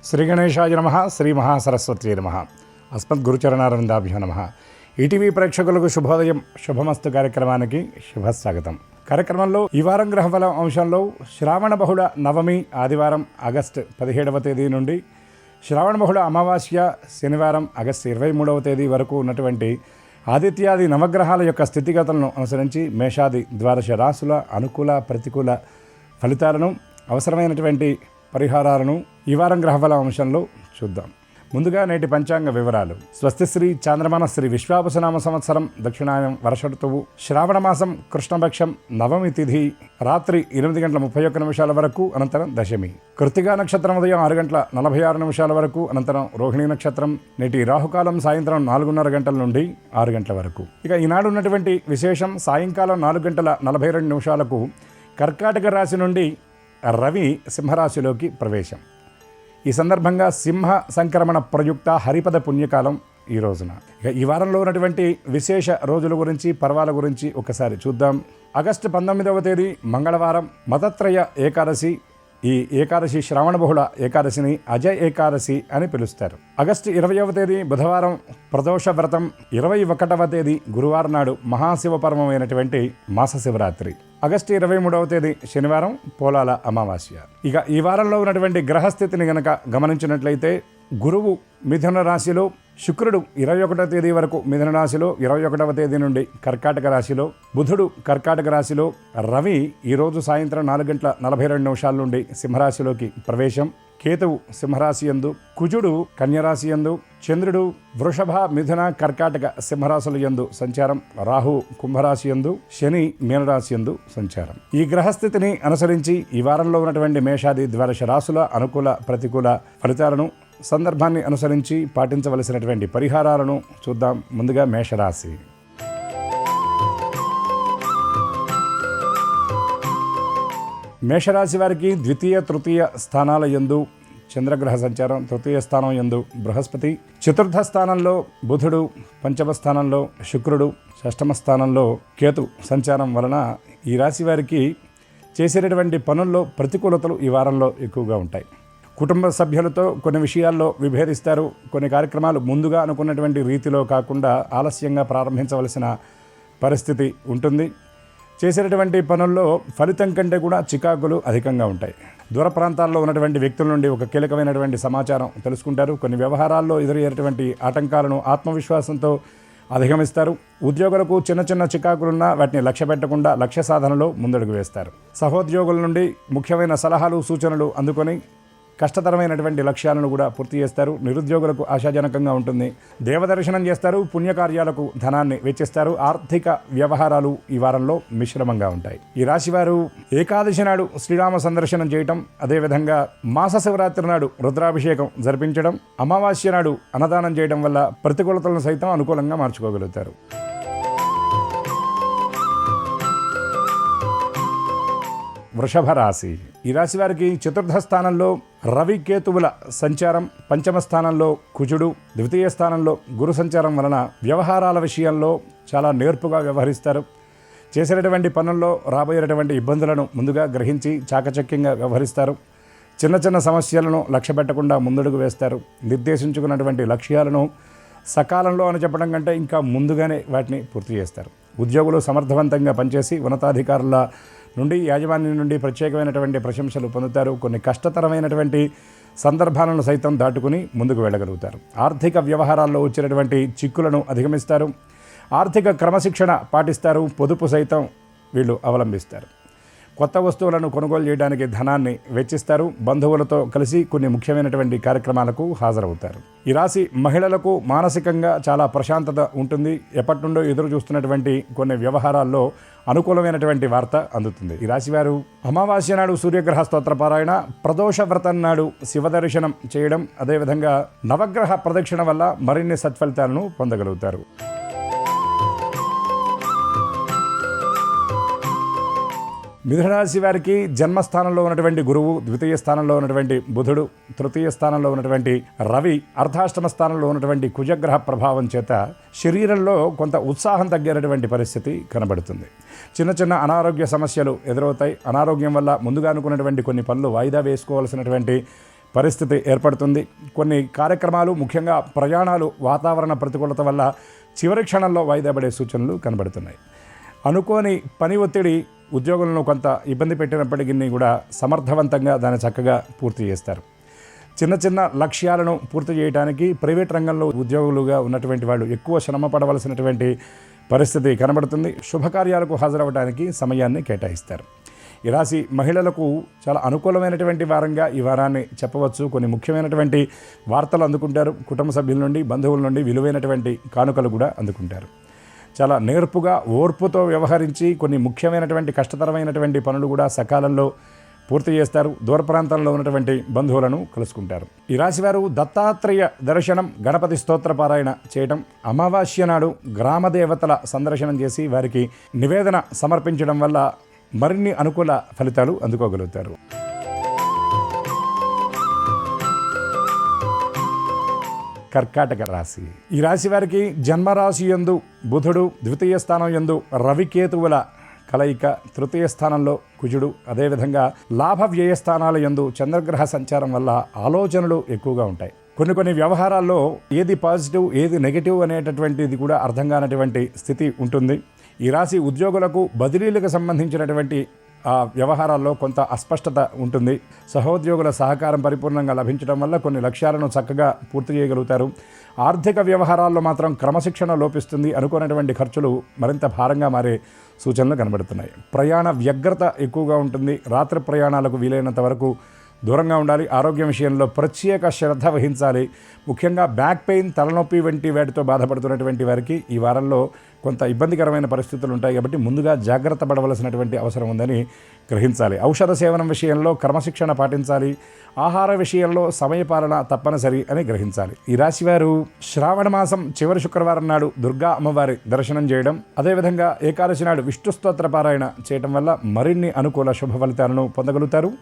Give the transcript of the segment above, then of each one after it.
శ్రీ గణేశాయ నమః. శ్రీ మహాసరస్వతి నమః. అస్మద్గురుచరణారవిందాభ్యో నమః. ఈటీవీ ప్రేక్షకులకు శుభోదయం, శుభమస్తు కార్యక్రమానికి శుభస్వాగతం. కార్యక్రమంలో ఈ వారం గ్రహఫల అంశంలో శ్రావణ బహుళ నవమి ఆదివారం ఆగస్టు 17వ తేదీ నుండి శ్రావణ బహుళ అమావాస్య శనివారం ఆగస్టు 23వ తేదీ వరకు ఉన్నటువంటి ఆదిత్యాది నవగ్రహాల యొక్క స్థితిగతులను అనుసరించి మేషాది ద్వాదశ రాశుల అనుకూల ప్రతికూల ఫలితాలను, అవసరమైనటువంటి పరిహారాలను ఈ వారం గ్రహఫల అంశంలో చూద్దాం. ముందుగా నేటి పంచాంగ వివరాలు. స్వస్తిశ్రీ చాంద్రమాన శ్రీ విశ్వావసునామ సంవత్సరం దక్షిణాయనం వర్ష ఋతువు శ్రావణ మాసం కృష్ణపక్షం నవమి తిథి రాత్రి 8:31 వరకు, అనంతరం దశమి. కృత్తికా నక్షత్రం ఉదయం 6:46 వరకు, అనంతరం రోహిణీ నక్షత్రం. నేటి రాహుకాలం సాయంత్రం 4:30 నుండి 6 వరకు. ఇక ఈనాడు ఉన్నటువంటి విశేషం సాయంకాలం 4:42 కర్కాటక రాశి నుండి రవి సింహరాశిలోకి ప్రవేశం. ఈ సందర్భంగా సింహ సంక్రమణ ప్రయుక్త హరిపద పుణ్యకాలం ఈ రోజున. ఇక ఈ వారంలో ఉన్నటువంటి విశేష రోజుల గురించి, పర్వాల గురించి ఒకసారి చూద్దాం. ఆగస్టు 19వ తేదీ మంగళవారం మతత్రయ ఏకాదశి. ఈ ఏకాదశి శ్రావణ బహుళ ఏకాదశిని అజయ్ ఏకాదశి అని పిలుస్తారు. ఆగస్టు 20వ తేదీ బుధవారం ప్రదోష వ్రతం. 21వ తేదీ గురువారం నాడు మహాశివపర్వమైనటువంటి మాస శివరాత్రి. ఆగస్టు 23వ తేదీ శనివారం పోలాల అమావాస్య. ఇక ఈ వారంలో ఉన్నటువంటి గ్రహస్థితిని గనక గమనించినట్లయితే గురువు మిథున రాశిలో, శుక్రుడు 21వ తేదీ వరకు మిథున రాశిలో, 21వ తేదీ నుండి కర్కాటక రాశిలో, బుధుడు కర్కాటక రాశిలో, రవి ఈరోజు సాయంత్రం 4:42 నుండి సింహరాశిలోకి ప్రవేశం, కేతువు సింహరాశి యందు, కుజుడు కన్యరాశి యందు, చంద్రుడు వృషభ మిథున కర్కాటక సింహరాశుల యందు సంచారం, రాహు కుంభరాశి యందు, శని మీనరాశి యందు సంచారం. ఈ గ్రహస్థితిని అనుసరించి ఈ వారంలో ఉన్నటువంటి మేషాది ద్వాదశ రాశుల అనుకూల ప్రతికూల ఫలితాలను, సందర్భాన్ని అనుసరించి పాటించవలసినటువంటి పరిహారాలను చూద్దాం. ముందుగా మేషరాశి. మేషరాశి వారికి ద్వితీయ తృతీయ స్థానాల యందు చంద్రగ్రహ సంచారం, తృతీయ స్థానం యందు బృహస్పతి, చతుర్థ స్థానంలో బుధుడు, పంచమ స్థానంలో శుక్రుడు, షష్టమ స్థానంలో కేతు సంచారం వలన ఈ రాశి వారికి చేసేటటువంటి పనుల్లో ప్రతికూలతలు ఈ వారంలో ఎక్కువగా ఉంటాయి. కుటుంబ సభ్యులతో కొన్ని విషయాల్లో విభేదిస్తారు. కొన్ని కార్యక్రమాలు ముందుగా అనుకున్నటువంటి రీతిలో కాకుండా ఆలస్యంగా ప్రారంభించవలసిన పరిస్థితి ఉంటుంది. చేసేటటువంటి పనుల్లో ఫలితం కంటే కూడా చికాకులు అధికంగా ఉంటాయి. దూర ప్రాంతాల్లో ఉన్నటువంటి వ్యక్తుల నుండి ఒక కీలకమైనటువంటి సమాచారం తెలుసుకుంటారు. కొన్ని వ్యవహారాల్లో ఎదురయ్యేటువంటి ఆటంకాలను ఆత్మవిశ్వాసంతో అధిగమిస్తారు. ఉద్యోగులకు చిన్న చిన్న చికాకులున్నా వాటిని లక్ష్య పెట్టకుండా లక్ష్య సాధనలో ముందడుగు వేస్తారు. సహోద్యోగుల నుండి ముఖ్యమైన సలహాలు సూచనలు అందుకొని కష్టతరమైనటువంటి లక్ష్యాలను కూడా పూర్తి చేస్తారు. నిరుద్యోగులకు ఆశాజనకంగా ఉంటుంది. దేవదర్శనం చేస్తారు. పుణ్యకార్యాలకు ధనాన్ని వెచ్చిస్తారు. ఆర్థిక వ్యవహారాలు ఈ వారంలో మిశ్రమంగా ఉంటాయి. ఈ రాశివారు ఏకాదశి నాడు శ్రీరామ సందర్శనం చేయటం, అదేవిధంగా మాస శివరాత్రి నాడు రుద్రాభిషేకం జరిపించడం, అమావాస్య నాడు అన్నదానం చేయడం వల్ల ప్రతికూలతలను సైతం అనుకూలంగా మార్చుకోగలుగుతారు. వృషభ రాశి. ఈ రాశి వారికి చతుర్థ స్థానంలో రవి కేతువుల సంచారం, పంచమ స్థానంలో కుజుడు, ద్వితీయ స్థానంలో గురు సంచారం వలన వ్యవహారాల విషయంలో చాలా నేర్పుగా వ్యవహరిస్తారు. చేసేటటువంటి పనుల్లో రాబోయేటటువంటి ఇబ్బందులను ముందుగా గ్రహించి చాకచక్యంగా వ్యవహరిస్తారు. చిన్న చిన్న సమస్యలను లక్ష్య పెట్టకుండా ముందడుగు వేస్తారు. నిర్దేశించుకున్నటువంటి లక్ష్యాలను సకాలంలో అని చెప్పడం కంటే ఇంకా ముందుగానే వాటిని పూర్తి చేస్తారు. ఉద్యోగులు సమర్థవంతంగా పనిచేసి ఉన్నతాధికారుల నుండి, యాజమాన్యం నుండి ప్రత్యేకమైనటువంటి ప్రశంసలు పొందుతారు. కొన్ని కష్టతరమైనటువంటి సందర్భాలను సైతం దాటుకుని ముందుకు వెళ్ళగలుగుతారు. ఆర్థిక వ్యవహారాల్లో వచ్చినటువంటి చిక్కులను అధిగమిస్తారు. ఆర్థిక క్రమశిక్షణ పాటిస్తారు. పొదుపు సైతం వీళ్ళు అవలంబిస్తారు. కొత్త వస్తువులను కొనుగోలు చేయడానికి ధనాన్ని వెచ్చిస్తారు. బంధువులతో కలిసి కొన్ని ముఖ్యమైనటువంటి కార్యక్రమాలకు హాజరవుతారు. ఈ రాశి మహిళలకు మానసికంగా చాలా ప్రశాంతత ఉంటుంది. ఎప్పటి నుండో ఎదురు చూస్తున్నటువంటి కొన్ని వ్యవహారాల్లో అనుకూలమైనటువంటి వార్త అందుతుంది. ఈ రాశి వారు అమావాస్య నాడు సూర్యగ్రహ స్తోత్ర పారాయణ, ప్రదోష వ్రతం నాడు శివదర్శనం చేయడం, అదేవిధంగా నవగ్రహ ప్రదక్షిణ వల్ల మరిన్ని సత్ఫలితాలను పొందగలుగుతారు. మిథునరాశి వారికి జన్మస్థానంలో ఉన్నటువంటి గురువు, ద్వితీయ స్థానంలో ఉన్నటువంటి బుధుడు, తృతీయ స్థానంలో ఉన్నటువంటి రవి, అర్ధాష్టమ స్థానంలో ఉన్నటువంటి కుజగ్రహ ప్రభావం చేత శరీరంలో కొంత ఉత్సాహం తగ్గేటటువంటి పరిస్థితి కనబడుతుంది. చిన్న చిన్న అనారోగ్య సమస్యలు ఎదురవుతాయి. అనారోగ్యం వల్ల ముందుగా అనుకున్నటువంటి కొన్ని పనులు వాయిదా వేసుకోవాల్సినటువంటి పరిస్థితి ఏర్పడుతుంది. కొన్ని కార్యక్రమాలు, ముఖ్యంగా ప్రయాణాలు వాతావరణ ప్రతికూలత వల్ల చివరి క్షణంలో వాయిదా పడే సూచనలు కనబడుతున్నాయి. అనుకోని పని ఒత్తిడి ఉద్యోగులను కొంత ఇబ్బంది పెట్టినప్పటికీ కూడా సమర్థవంతంగా దాన్ని చక్కగా పూర్తి చేస్తారు. చిన్న చిన్న లక్ష్యాలను పూర్తి చేయడానికి ప్రైవేట్ రంగంలో ఉద్యోగులుగా ఉన్నటువంటి వాళ్ళు ఎక్కువ శ్రమ పడవలసినటువంటి పరిస్థితి కనబడుతుంది. శుభకార్యాలకు హాజరవ్వడానికి సమయాన్ని కేటాయిస్తారు. ఈ రాశి మహిళలకు చాలా అనుకూలమైనటువంటి వారంగా ఈ వారాన్ని చెప్పవచ్చు. కొన్ని ముఖ్యమైనటువంటి వార్తలు అందుకుంటారు. కుటుంబ సభ్యుల నుండి, బంధువుల నుండి విలువైనటువంటి కానుకలు కూడా అందుకుంటారు. చాలా నేర్పుగా, ఓర్పుతో వ్యవహరించి కొన్ని ముఖ్యమైనటువంటి కష్టతరమైనటువంటి పనులు కూడా సకాలంలో పూర్తి చేస్తారు. దూర ప్రాంతాల్లో ఉన్నటువంటి బంధువులను కలుసుకుంటారు. ఈ రాశివారు దత్తాత్రేయ దర్శనం, గణపతి స్తోత్ర పారాయణ చేయటం, అమావాస్య నాడు గ్రామదేవతల సందర్శనం చేసి వారికి నివేదన సమర్పించడం వల్ల మరిన్ని అనుకూల ఫలితాలు అందుకోగలుగుతారు. కర్కాటక రాశి. ఈ రాశి వారికి జన్మరాశి యందు బుధుడు, ద్వితీయ స్థానం యందు రవికేతువుల కలయిక, తృతీయ స్థానంలో కుజుడు, అదేవిధంగా లాభ వ్యయ స్థానాల యందు చంద్రగ్రహ సంచారం వల్ల ఆలోచనలు ఎక్కువగా ఉంటాయి. కొన్ని వ్యవహారాల్లో ఏది పాజిటివ్, ఏది నెగిటివ్ అనేటటువంటిది కూడా అర్థం కానటువంటి స్థితి ఉంటుంది. ఈ రాశి ఉద్యోగులకు బదిలీలకు సంబంధించినటువంటి వ్యవహారాల్లో కొంత అస్పష్టత ఉంటుంది. సహోద్యోగుల సహకారం పరిపూర్ణంగా లభించడం వల్ల కొన్ని లక్ష్యాలను చక్కగా పూర్తి చేయగలుగుతారు. ఆర్థిక వ్యవహారాల్లో మాత్రం క్రమశిక్షణ లోపిస్తుంది. అనుకున్నటువంటి ఖర్చులు మరింత భారంగా మారే సూచనలు కనబడుతున్నాయి. ప్రయాణ వ్యగ్రత ఎక్కువగా ఉంటుంది. రాత్రి ప్రయాణాలకు వీలైనంత వరకు దూరంగా ఉండాలి. ఆరోగ్యం విషయంలో ప్రత్యేక శ్రద్ధ వహించాలి. ముఖ్యంగా బ్యాక్ పెయిన్, తలనొప్పి వంటి వాటితో బాధపడుతున్నటువంటి వారికి ఈ వారంలో కొంత ఇబ్బందికరమైన పరిస్థితులు ఉంటాయి. కాబట్టి ముందుగా జాగ్రత్త పడవలసినటువంటి అవసరం ఉందని గ్రహించాలి. ఔషధ సేవనం విషయంలో క్రమశిక్షణ పాటించాలి. ఆహార విషయంలో సమయపాలన తప్పనిసరి అని గ్రహించాలి. ఈ రాశివారు శ్రావణ మాసం చివరి శుక్రవారం నాడు దుర్గా అమ్మవారి దర్శనం చేయడం, అదేవిధంగా ఏకాదశి నాడు విష్ణు స్తోత్ర పారాయణ చేయడం వల్ల మరిన్ని అనుకూల శుభ ఫలితాలను పొందగలుగుతారు.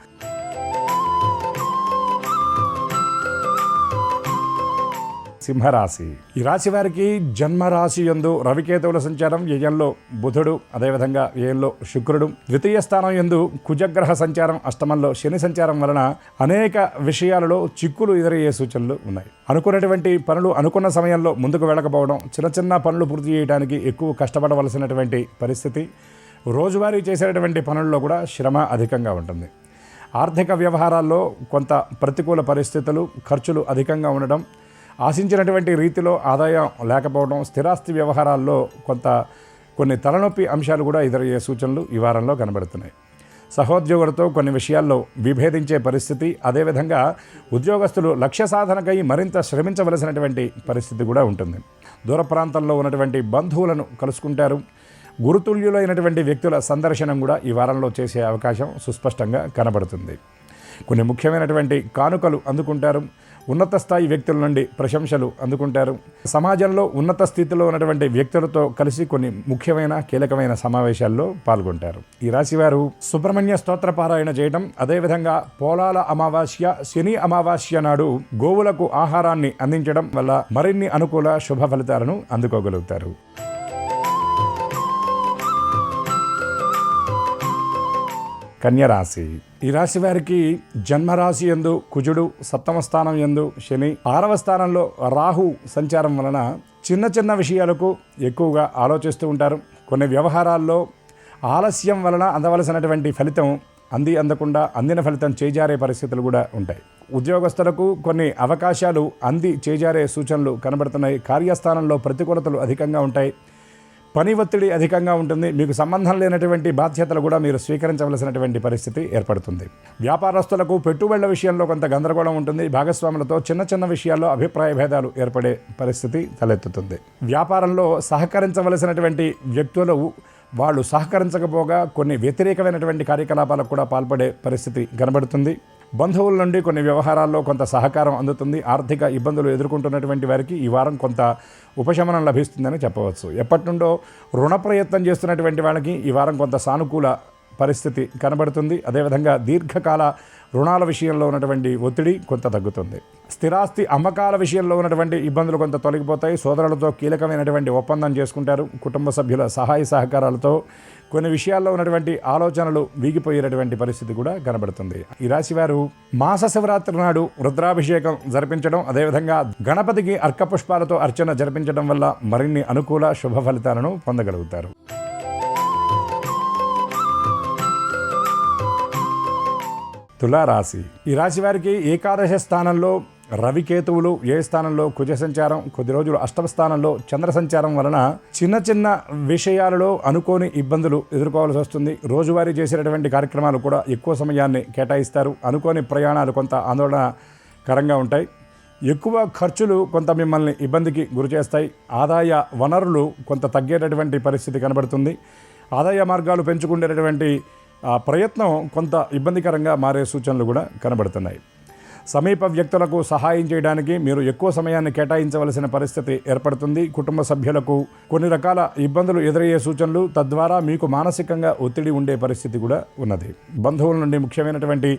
సింహరాశి. ఈ రాశి వారికి జన్మరాశి యందు రవికేతువుల సంచారం, వ్యయంలో బుధుడు, అదేవిధంగా వ్యయంలో శుక్రుడు, ద్వితీయ స్థానం యందు కుజగ్రహ సంచారం, అష్టమంలో శని సంచారం వలన అనేక విషయాలలో చిక్కులు ఎదురయ్యే సూచనలు ఉన్నాయి. అనుకున్నటువంటి పనులు అనుకున్న సమయంలో ముందుకు వెళ్ళకపోవడం, చిన్న పనులు పూర్తి చేయడానికి ఎక్కువ కష్టపడవలసినటువంటి పరిస్థితి, రోజువారీ చేసేటువంటి పనుల్లో కూడా శ్రమ అధికంగా ఉంటుంది. ఆర్థిక వ్యవహారాల్లో కొంత ప్రతికూల పరిస్థితులు, ఖర్చులు అధికంగా ఉండడం, ఆశించినటువంటి రీతిలో ఆదాయం లేకపోవడం, స్థిరాస్తి వ్యవహారాల్లో కొన్ని తలనొప్పి అంశాలు కూడా ఎదురయ్యే సూచనలు ఈ వారంలో కనబడుతున్నాయి. సహోద్యోగులతో కొన్ని విషయాల్లో విభేదించే పరిస్థితి, అదేవిధంగా ఉద్యోగస్తులు లక్ష్య సాధనకై మరింత శ్రమించవలసినటువంటి పరిస్థితి కూడా ఉంటుంది. దూర ప్రాంతంలో ఉన్నటువంటి బంధువులను కలుసుకుంటారు. గురుతుల్యులైనటువంటి వ్యక్తుల సందర్శనం కూడా ఈ వారంలో చేసే అవకాశం సుస్పష్టంగా కనబడుతుంది. కొన్ని ముఖ్యమైనటువంటి కానుకలు అందుకుంటారు. ఉన్నత స్థాయి వ్యక్తుల నుండి ప్రశంసలు అందుకుంటారు. సమాజంలో ఉన్నత స్థితిలో ఉన్నటువంటి వ్యక్తులతో కలిసి కొన్ని ముఖ్యమైన కీలకమైన సమావేశాల్లో పాల్గొంటారు. ఈ రాశివారు సుబ్రహ్మణ్య స్తోత్ర పారాయణ చేయడం, అదేవిధంగా పోలాల అమావాస్య, శని అమావాస్య నాడు గోవులకు ఆహారాన్ని అందించడం వల్ల మరిన్ని అనుకూల శుభ ఫలితాలను అందుకోగలుగుతారు. కన్యరాశి. ఈ రాశి వారికి జన్మరాశి యందు కుజుడు, సప్తమ స్థానం యందు శని, 6వ స్థానంలో రాహు సంచారం వలన చిన్న విషయాలకు ఎక్కువగా ఆలోచిస్తూ ఉంటారు. కొన్ని వ్యవహారాల్లో ఆలస్యం వలన అందవలసినటువంటి ఫలితం అందకుండా అందిన ఫలితం చేజారే పరిస్థితులు కూడా ఉంటాయి. ఉద్యోగస్తులకు కొన్ని అవకాశాలు చేజారే సూచనలు కనబడుతున్నాయి. కార్యస్థానంలో ప్రతికూలతలు అధికంగా ఉంటాయి. పని ఒత్తిడి అధికంగా ఉంటుంది. మీకు సంబంధం లేనటువంటి బాధ్యతలు కూడా మీరు స్వీకరించవలసినటువంటి పరిస్థితి ఏర్పడుతుంది. వ్యాపారస్తులకు పెట్టుబడుల విషయంలో కొంత గందరగోళం ఉంటుంది. భాగస్వాములతో చిన్న విషయాల్లో అభిప్రాయ భేదాలు ఏర్పడే పరిస్థితి తలెత్తుతుంది. వ్యాపారంలో సహకరించవలసినటువంటి వ్యక్తులు వాళ్ళు సహకరించకపోగా కొన్ని వ్యతిరేకమైనటువంటి కార్యకలాపాలకు కూడా పాల్పడే పరిస్థితి కనబడుతుంది. బంధువుల నుండి కొన్ని వ్యవహారాల్లో కొంత సహకారం అందుతుంది. ఆర్థిక ఇబ్బందులు ఎదుర్కొంటున్నటువంటి వారికి ఈ వారం కొంత ఉపశమనం లభిస్తుందని చెప్పవచ్చు. ఎప్పటి నుండో రుణ ప్రయత్నం చేస్తున్నటువంటి వాళ్ళకి ఈ వారం కొంత సానుకూల పరిస్థితి కనబడుతుంది. అదేవిధంగా దీర్ఘకాల రుణాల విషయంలో ఉన్నటువంటి ఒత్తిడి కొంత తగ్గుతుంది. స్థిరాస్తి అమ్మకాల విషయంలో ఉన్నటువంటి ఇబ్బందులు కొంత తొలగిపోతాయి. సోదరులతో కీలకమైనటువంటి ఒప్పందం చేసుకుంటారు. కుటుంబ సభ్యుల సహాయ సహకారాలతో కొన్ని విషయాల్లో ఉన్నటువంటి ఆలోచనలు వీగిపోయేటటువంటి పరిస్థితి కూడా కనబడుతుంది. ఈ రాశి వారు మాస శివరాత్రి నాడు రుద్రాభిషేకం జరిపించడం, అదేవిధంగా గణపతికి అర్కపుష్పాలతో అర్చన జరిపించడం వల్ల మరిన్ని అనుకూల శుభ ఫలితాలను పొందగలుగుతారు. తులారాశి. ఈ రాశి వారికి ఏకాదశ స్థానంలో రవికేతువులు, ఏ స్థానంలో కుజ సంచారం, కొద్ది రోజులు అష్టమ స్థానంలో చంద్ర సంచారం వలన చిన్న చిన్న విషయాలలో అనుకోని ఇబ్బందులు ఎదుర్కోవాల్సి వస్తుంది. రోజువారీ చేసేటటువంటి కార్యక్రమాలు కూడా ఎక్కువ సమయాన్ని కేటాయిస్తారు. అనుకోని ప్రయాణాలు కొంత ఆందోళనకరంగా ఉంటాయి. ఎక్కువ ఖర్చులు కొంత మిమ్మల్ని ఇబ్బందికి గురిచేస్తాయి. ఆదాయ వనరులు కొంత తగ్గేటటువంటి పరిస్థితి కనబడుతుంది. ఆదాయ మార్గాలు పెంచుకునేటటువంటి ప్రయత్నం కొంత ఇబ్బందికరంగా మారే సూచనలు కూడా కనబడుతున్నాయి. సమీప వ్యక్తులకు సహాయం చేయడానికి మీరు ఎక్కువ సమయాన్ని కేటాయించవలసిన పరిస్థితి ఏర్పడుతుంది. కుటుంబ సభ్యులకు కొన్ని రకాల ఇబ్బందులు ఎదురయ్యే సూచనలు, తద్వారా మీకు మానసికంగా ఒత్తిడి ఉండే పరిస్థితి కూడా ఉన్నది. బంధువుల నుండి ముఖ్యమైనటువంటి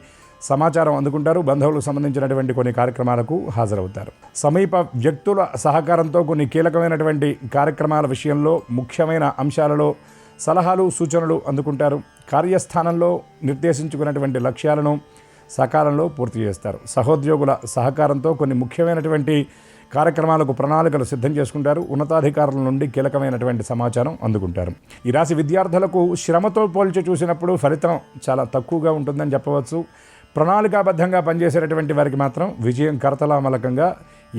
సమాచారం అందుకుంటారు. బంధువులకు సంబంధించినటువంటి కొన్ని కార్యక్రమాలకు హాజరవుతారు. సమీప వ్యక్తుల సహకారంతో కొన్ని కీలకమైనటువంటి కార్యక్రమాల విషయంలో ముఖ్యమైన అంశాలలో సలహాలు, సూచనలు అందుకుంటారు. కార్యస్థానంలో నిర్దేశించుకున్నటువంటి లక్ష్యాలను సకాలంలో పూర్తి చేస్తారు. సహోద్యోగుల సహకారంతో కొన్ని ముఖ్యమైనటువంటి కార్యక్రమాలకు ప్రణాళికలు సిద్ధం చేసుకుంటారు. ఉన్నతాధికారుల నుండి కీలకమైనటువంటి సమాచారం అందుకుంటారు. ఈ రాశి విద్యార్థులకు శ్రమతో పోల్చి చూసినప్పుడు ఫలితం చాలా తక్కువగా ఉంటుందని చెప్పవచ్చు. ప్రణాళికాబద్ధంగా పనిచేసేటటువంటి వారికి మాత్రం విజయం కరతలామలకంగా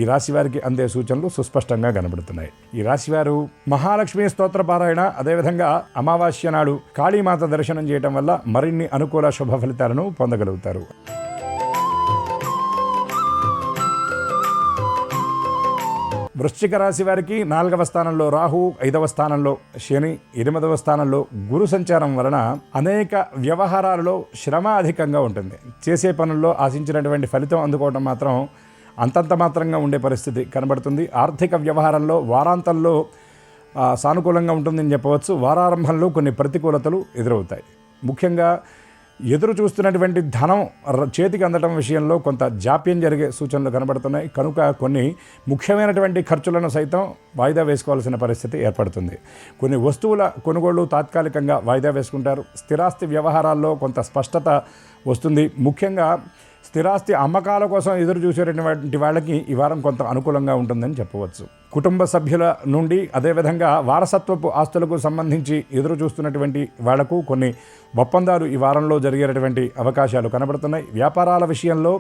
ఈ రాశి వారికి అందే సూచనలు సుస్పష్టంగా కనబడుతున్నాయి. ఈ రాశి వారు మహాలక్ష్మి స్తోత్ర పారాయణ, అదేవిధంగా అమావాస్య నాడు కాళీమాత దర్శనం చేయడం వల్ల మరిన్ని అనుకూల శుభ ఫలితాలను పొందగలుగుతారు. వృశ్చిక రాశి వారికి 4వ స్థానంలో రాహు, 5వ స్థానంలో శని, 8వ స్థానంలో గురు సంచారం వలన అనేక వ్యవహారాలలో శ్రమ అధికంగా ఉంటుంది. చేసే పనుల్లో ఆశించినటువంటి ఫలితం అందుకోవడం మాత్రం అంతంత మాత్రంగా ఉండే పరిస్థితి కనబడుతుంది. ఆర్థిక వ్యవహారంలో వారాంతంలో సానుకూలంగా ఉంటుందని చెప్పవచ్చు. వారారంభంలో కొన్ని ప్రతికూలతలు ఎదురవుతాయి. ముఖ్యంగా ఎదురు చూస్తున్నటువంటి ధనం చేతికి అందడం విషయంలో కొంత జాప్యం జరిగే సూచనలు కనబడుతున్నాయి. కనుక కొన్ని ముఖ్యమైనటువంటి ఖర్చులను సైతం వాయిదా వేసుకోవాల్సిన పరిస్థితి ఏర్పడుతుంది. కొన్ని వస్తువుల కొనుగోళ్లు తాత్కాలికంగా వాయిదా వేసుకుంటారు. స్థిరాస్తి వ్యవహారాల్లో కొంత స్పష్టత వస్తుంది. ముఖ్యంగా స్థిరాస్తి అమ్మకాల కోసం ఎదురు చూసేటటువంటి వాళ్ళకి ఈ వారం కొంత అనుకూలంగా ఉంటుందని చెప్పవచ్చు. కుటుంబ సభ్యుల నుండి, అదేవిధంగా వారసత్వపు ఆస్తులకు సంబంధించి ఎదురు చూస్తున్నటువంటి వాళ్లకు కొన్ని ఒప్పందాలు ఈ వారంలో జరిగేటటువంటి అవకాశాలు కనబడుతున్నాయి. వ్యాపారాల విషయంలో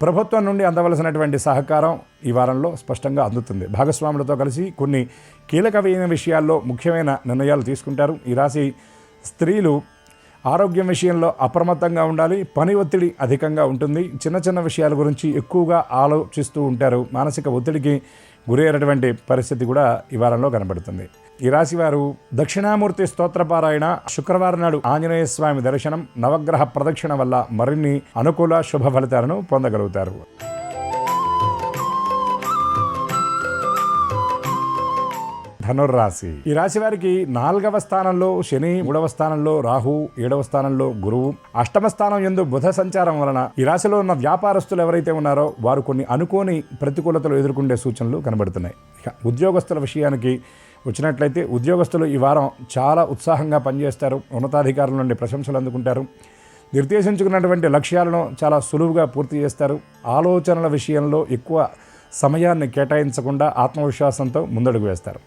ప్రభుత్వం నుండి అందవలసినటువంటి సహకారం ఈ వారంలో స్పష్టంగా అందుతుంది. భాగస్వాములతో కలిసి కొన్ని కీలకమైన విషయాల్లో ముఖ్యమైన నిర్ణయాలు తీసుకుంటారు. ఈ రాశి స్త్రీలు ఆరోగ్యం విషయంలో అప్రమత్తంగా ఉండాలి. పని ఒత్తిడి అధికంగా ఉంటుంది. చిన్న చిన్న విషయాల గురించి ఎక్కువగా ఆలోచిస్తూ ఉంటారు. మానసిక ఒత్తిడికి గురయ్యేటటువంటి పరిస్థితి కూడా ఈ వారంలో కనబడుతుంది. ఈ రాశి వారు దక్షిణామూర్తి స్తోత్రపారాయణ, శుక్రవారం నాడు ఆంజనేయ స్వామి దర్శనం, నవగ్రహ ప్రదక్షిణ వల్ల మరిన్ని అనుకూల శుభ ఫలితాలను పొందగలుగుతారు. ధనుర్రాశి. ఈ రాశి వారికి 4వ స్థానంలో శని, 3వ స్థానంలో రాహు, 7వ స్థానంలో గురువు, అష్టమ స్థానం యందు బుధ సంచారం వలన ఈ రాశిలో ఉన్న వ్యాపారస్తులు ఎవరైతే ఉన్నారో వారు కొన్ని అనుకోని ప్రతికూలతలు ఎదుర్కొనే సూచనలు కనబడుతున్నాయి. ఉద్యోగస్తుల విషయానికి వచ్చినట్లయితే ఉద్యోగస్తులు ఈ వారం చాలా ఉత్సాహంగా పనిచేస్తారు. ఉన్నతాధికారుల నుండి ప్రశంసలు అందుకుంటారు. నిర్దేశించుకున్నటువంటి లక్ష్యాలను చాలా సులువుగా పూర్తి చేస్తారు. ఆలోచనల విషయంలో ఎక్కువ సమయాన్ని కేటాయించకుండా ఆత్మవిశ్వాసంతో ముందడుగు వేస్తారు.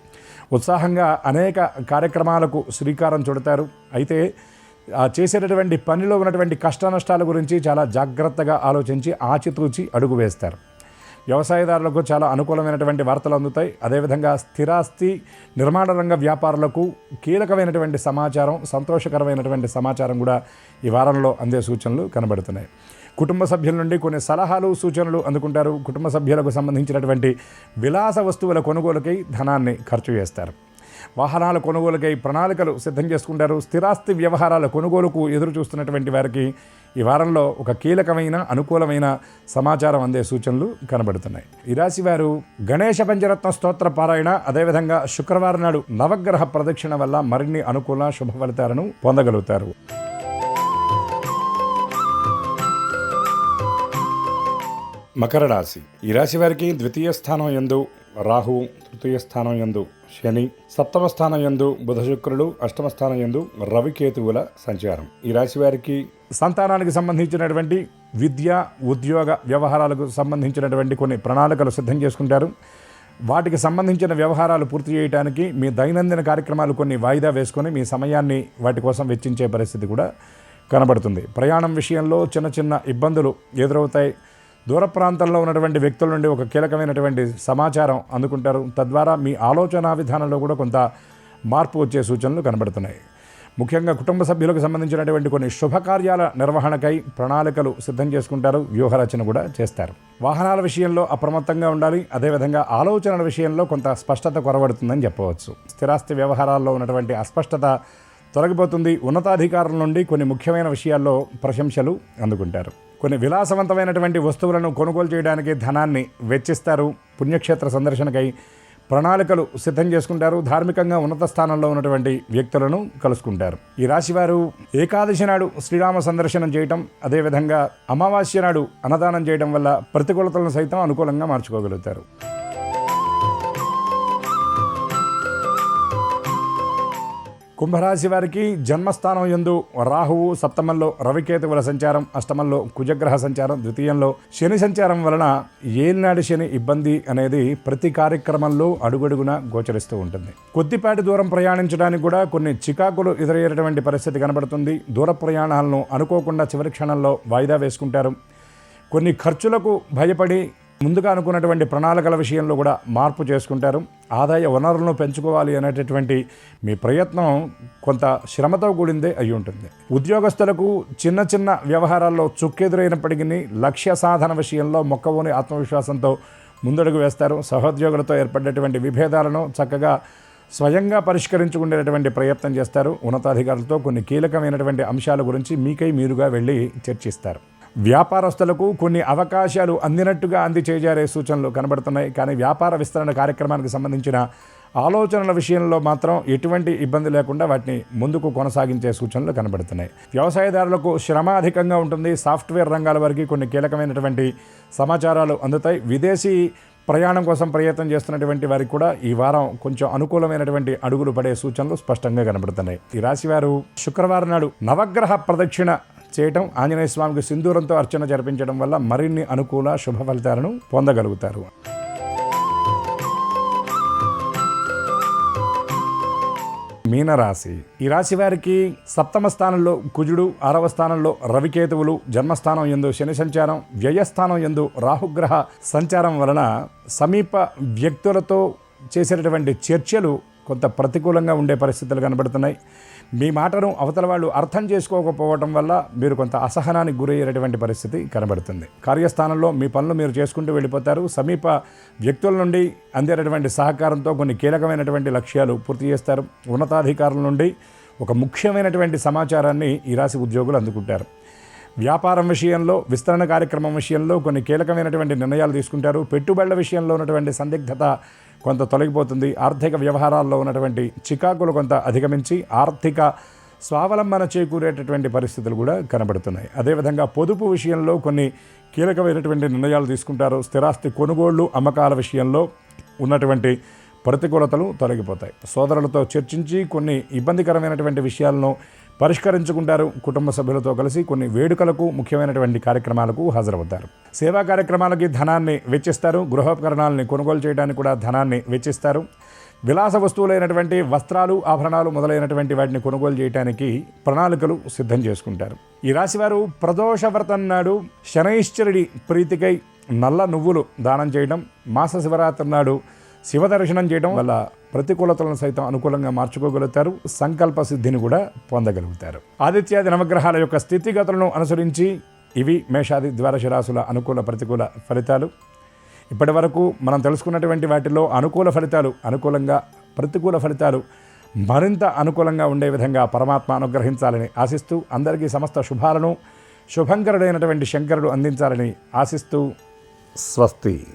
ఉత్సాహంగా అనేక కార్యక్రమాలకు శ్రీకారం చుడతారు. అయితే చేసేటటువంటి పనిలో ఉన్నటువంటి కష్ట నష్టాల గురించి చాలా జాగ్రత్తగా ఆలోచించి ఆచితూచి అడుగు వేస్తారు. వ్యవసాయదారులకు చాలా అనుకూలమైనటువంటి వార్తలు అందుతాయి. అదేవిధంగా స్థిరాస్తి, నిర్మాణ రంగ వ్యాపారులకు కీలకమైనటువంటి సమాచారం, సంతోషకరమైనటువంటి సమాచారం కూడా ఈ వారంలో అందే సూచనలు కనబడుతున్నాయి. కుటుంబ సభ్యుల నుండి కొన్ని సలహాలు, సూచనలు అందుకుంటారు. కుటుంబ సభ్యులకు సంబంధించినటువంటి విలాస వస్తువుల కొనుగోలుకై ధనాన్ని ఖర్చు చేస్తారు. వాహనాల కొనుగోలుకై ప్రణాళికలు సిద్ధం చేసుకుంటారు. స్థిరాస్తి వ్యవహారాల కొనుగోలుకు ఎదురు చూస్తున్నటువంటి వారికి ఈ వారంలో ఒక కీలకమైన అనుకూలమైన సమాచారం అందే సూచనలు కనబడుతున్నాయి. ఈ రాశి వారు గణేశ పంచరత్న స్తోత్ర పారాయణ, అదేవిధంగా శుక్రవారం నాడు నవగ్రహ ప్రదక్షిణ వల్ల మరిన్ని అనుకూల శుభ ఫలితాలను పొందగలుగుతారు. మకర రాశి. ఈ రాశి వారికి ద్వితీయ స్థానం యందు రాహు, తృతీయ స్థానం యందు శని, సప్తమ స్థానం యందు బుధ శుక్రుడు, అష్టమ స్థానం యందు రవికేతువుల సంచారం. ఈ రాశి వారికి సంతానానికి సంబంధించినటువంటి విద్య, ఉద్యోగ వ్యవహారాలకు సంబంధించినటువంటి కొన్ని ప్రణాళికలు సిద్ధం చేసుకుంటారు. వాటికి సంబంధించిన వ్యవహారాలు పూర్తి చేయడానికి మీ దైనందిన కార్యక్రమాలు కొన్ని వాయిదా వేసుకొని మీ సమయాన్ని వాటి కోసం వెచ్చించే పరిస్థితి కూడా కనబడుతుంది. ప్రయాణం విషయంలో చిన్న చిన్న ఇబ్బందులు ఎదురవుతాయి. దూర ప్రాంతంలో ఉన్నటువంటి వ్యక్తుల నుండి ఒక కీలకమైనటువంటి సమాచారం అందుకుంటారు. తద్వారా మీ ఆలోచన విధానంలో కూడా కొంత మార్పు వచ్చే సూచనలు కనబడుతున్నాయి. ముఖ్యంగా కుటుంబ సభ్యులకు సంబంధించినటువంటి కొన్ని శుభకార్యాల నిర్వహణకై ప్రణాళికలు సిద్ధం చేసుకుంటారు. వ్యూహరచన కూడా చేస్తారు. వాహనాల విషయంలో అప్రమత్తంగా ఉండాలి. అదేవిధంగా ఆలోచనల విషయంలో కొంత స్పష్టత కొరబడుతుందని చెప్పవచ్చు. స్థిరాస్తి వ్యవహారాల్లో ఉన్నటువంటి అస్పష్టత తొలగిపోతుంది. ఉన్నతాధికారుల నుండి కొన్ని ముఖ్యమైన విషయాల్లో ప్రశంసలు అందుకుంటారు. కొన్ని విలాసవంతమైనటువంటి వస్తువులను కొనుగోలు చేయడానికి ధనాన్ని వెచ్చిస్తారు. పుణ్యక్షేత్ర సందర్శనకై ప్రణాళికలు సిద్ధం చేసుకుంటారు. ధార్మికంగా ఉన్నత స్థానంలో ఉన్నటువంటి వ్యక్తులను కలుసుకుంటారు. ఈ రాశివారు ఏకాదశి నాడు శ్రీరామ సందర్శనం చేయటం, అదేవిధంగా అమావాస్య నాడు అన్నదానం చేయడం వల్ల ప్రతికూలతలను సైతం అనుకూలంగా మార్చుకోగలుగుతారు. కుంభరాశి వారికి జన్మస్థానం యందు రాహువు, సప్తమంలో రవికేతువుల సంచారం, అష్టమంలో కుజగ్రహ సంచారం, ద్వితీయంలో శని సంచారం వలన ఏలినాటి శని ఇబ్బంది అనేది ప్రతి కార్యక్రమంలో అడుగడుగునా గోచరిస్తూ ఉంటుంది. కొద్దిపాటి దూరం ప్రయాణించడానికి కూడా కొన్ని చికాకులు ఎదురయ్యేటువంటి పరిస్థితి కనబడుతుంది. దూర ప్రయాణాలను అనుకోకుండా చివరి క్షణంలో వాయిదా వేసుకుంటారు. కొన్ని ఖర్చులకు భయపడి ముందుగా అనుకున్నటువంటి ప్రణాళికల విషయంలో కూడా మార్పు చేసుకుంటారు. ఆదాయ వనరులను పెంచుకోవాలి అనేటటువంటి మీ ప్రయత్నం కొంత శ్రమతో కూడిందే అయి ఉంటుంది. ఉద్యోగస్తులకు చిన్న చిన్న వ్యవహారాల్లో చుక్కెదురైనప్పటికీ లక్ష్య సాధన విషయంలో మొక్కవోని ఆత్మవిశ్వాసంతో ముందడుగు వేస్తారు. సహోద్యోగులతో ఏర్పడినటువంటి విభేదాలను చక్కగా స్వయంగా పరిష్కరించుకునేటటువంటి ప్రయత్నం చేస్తారు. ఉన్నతాధికారులతో కొన్ని కీలకమైనటువంటి అంశాల గురించి మీకై మీరుగా వెళ్ళి చర్చిస్తారు. వ్యాపారస్తులకు కొన్ని అవకాశాలు అందినట్టుగా చేజారే సూచనలు కనబడుతున్నాయి. కానీ వ్యాపార విస్తరణ కార్యక్రమానికి సంబంధించిన ఆలోచనల విషయంలో మాత్రం ఎటువంటి ఇబ్బంది లేకుండా వాటిని ముందుకు కొనసాగించే సూచనలు కనబడుతున్నాయి. వ్యవసాయదారులకు శ్రమ అధికంగా ఉంటుంది. సాఫ్ట్వేర్ రంగాల వరకు కొన్ని కీలకమైనటువంటి సమాచారాలు అందుతాయి. విదేశీ ప్రయాణం కోసం ప్రయత్నం చేస్తున్నటువంటి వారికి కూడా ఈ వారం కొంచెం అనుకూలమైనటువంటి అడుగులు పడే సూచనలు స్పష్టంగా కనబడుతున్నాయి. ఈ రాశివారు శుక్రవారం నాడు నవగ్రహ ప్రదక్షిణ చేయటం, ఆంజనేయ స్వామికి సింధూరంతో అర్చన జరిపించడం వల్ల మరిన్ని అనుకూల శుభ ఫలితాలను పొందగలుగుతారు. మీనరాశి. ఈ రాశి వారికి సప్తమ స్థానంలో కుజుడు, 6వ స్థానంలో రవికేతువులు, జన్మస్థానం యందు శని సంచారం, వ్యయస్థానం యందు రాహుగ్రహ సంచారం వలన సమీప వ్యక్తులతో చేసేటటువంటి చర్చలు కొంత ప్రతికూలంగా ఉండే పరిస్థితులు కనబడుతున్నాయి. మీ మాటను అవతల వాళ్ళు అర్థం చేసుకోకపోవడం వల్ల మీరు కొంత అసహనానికి గురయ్యేటటువంటి పరిస్థితి కనబడుతుంది. కార్యస్థానంలో మీ పనులు మీరు చేసుకుంటూ వెళ్ళిపోతారు. సమీప వ్యక్తుల నుండి అందేటటువంటి సహకారంతో కొన్ని కీలకమైనటువంటి లక్ష్యాలు పూర్తి చేస్తారు. ఉన్నతాధికారుల నుండి ఒక ముఖ్యమైనటువంటి సమాచారాన్ని ఈ రాశి ఉద్యోగులు అందుకుంటారు. వ్యాపారం విషయంలో, విస్తరణ కార్యక్రమం విషయంలో కొన్ని కీలకమైనటువంటి నిర్ణయాలు తీసుకుంటారు. పెట్టుబడుల విషయంలో ఉన్నటువంటి సందిగ్ధత కొంత తొలగిపోతుంది. ఆర్థిక వ్యవహారాల్లో ఉన్నటువంటి చికాకులు కొంత అధిగమించి ఆర్థిక స్వావలంబన చేకూరేటటువంటి పరిస్థితులు కూడా కనబడుతున్నాయి. అదేవిధంగా పొదుపు విషయంలో కొన్ని కీలకమైనటువంటి నిర్ణయాలు తీసుకుంటారు. స్థిరాస్తి కొనుగోళ్లు, అమ్మకాల విషయంలో ఉన్నటువంటి ప్రతికూలతలు తొలగిపోతాయి. సోదరులతో చర్చించి కొన్ని ఇబ్బందికరమైనటువంటి విషయాలను పరిష్కరించుకుంటారు. కుటుంబ సభ్యులతో కలిసి కొన్ని వేడుకలకు, ముఖ్యమైనటువంటి కార్యక్రమాలకు హాజరవుతారు. సేవా కార్యక్రమాలకి ధనాన్ని వెచ్చిస్తారు. గృహోపకరణాలని కొనుగోలు చేయడానికి కూడా ధనాన్ని వెచ్చిస్తారు. విలాస వస్తువులైనటువంటి వస్త్రాలు, ఆభరణాలు మొదలైనటువంటి వాటిని కొనుగోలు చేయడానికి ప్రణాళికలు సిద్ధం చేసుకుంటారు. ఈ రాశివారు ప్రదోష వ్రతం నాడు శనైశ్వరుడి ప్రీతికై నల్ల నువ్వులు దానం చేయడం, మాస శివరాత్రి నాడు శివ దర్శనం చేయడం వల్ల ప్రతికూలతలను సైతం అనుకూలంగా మార్చుకోగలుగుతారు. సంకల్ప సిద్ధిని కూడా పొందగలుగుతారు. ఆదిత్యాది నవగ్రహాల యొక్క స్థితిగతులను అనుసరించి ఇవి మేషాది ద్వాదశ రాశుల అనుకూల ప్రతికూల ఫలితాలు. ఇప్పటి వరకు మనం తెలుసుకున్నటువంటి వాటిలో అనుకూల ఫలితాలు అనుకూలంగా, ప్రతికూల ఫలితాలు మరింత అనుకూలంగా ఉండే విధంగా పరమాత్మ అనుగ్రహించాలని ఆశిస్తూ, అందరికీ సమస్త శుభాలను శుభంకరుడైనటువంటి శంకరుడు అందించాలని ఆశిస్తూ స్వస్తి.